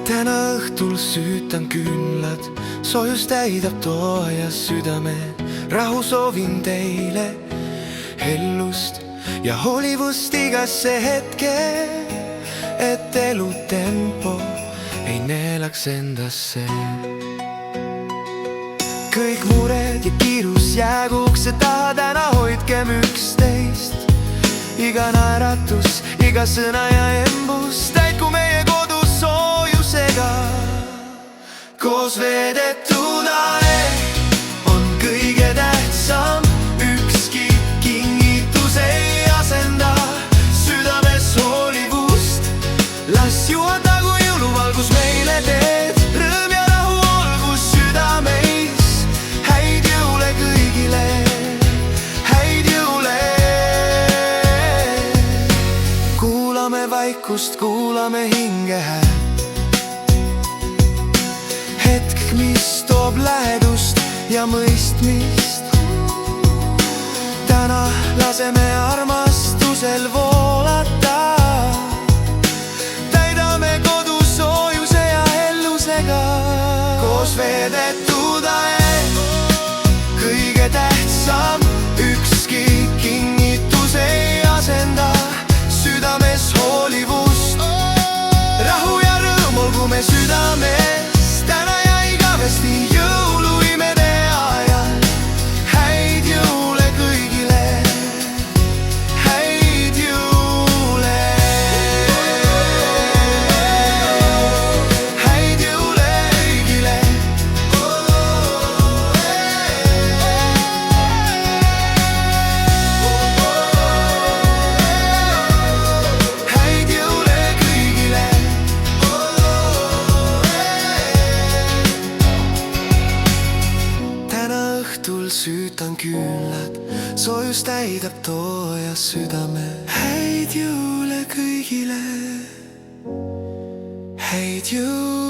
Täna õhtul süütan küünlad, soojus täidab tooja südame. Rahu soovin teile, hellust ja hoolivust igasse hetke, et elutempo ei neelaks endasse. Kõik mured ja kiirus jäägu ukse taha, täna hoidkem üksteist. Iga naeratus, iga sõna ja embus täitku meie kodus soojusega. Koos veedetud aeg on kõige tähtsam, ükski kingitus ei asenda südames hoolivust. Las juhatagu jõuluvalgus meile teed, rõõm ja rahu olgu südameis. Häid jõule kõigile, häid jõule. Kuulame vaikust, kuulame hinge häält. Hetk, mis toob lähedust ja mõistmist. Täna laseme armastusel voolata. Täidame kodu soojuse ja hellusega. Koos veedetud aeg, kõige tähtsam, ükski kingitus ei asenda südames hoolivust. Rahu ja rõõm olgu me südames, täna ja igavesti jõuluimede ajal. Häid jõule kõigile, häid jõule. Häid jõule kõigile. Häid jõule kõigile. Täna õhtul süütan küünlad, soojus täidab tooja südame. Häid jõule kõigile, häid jõule.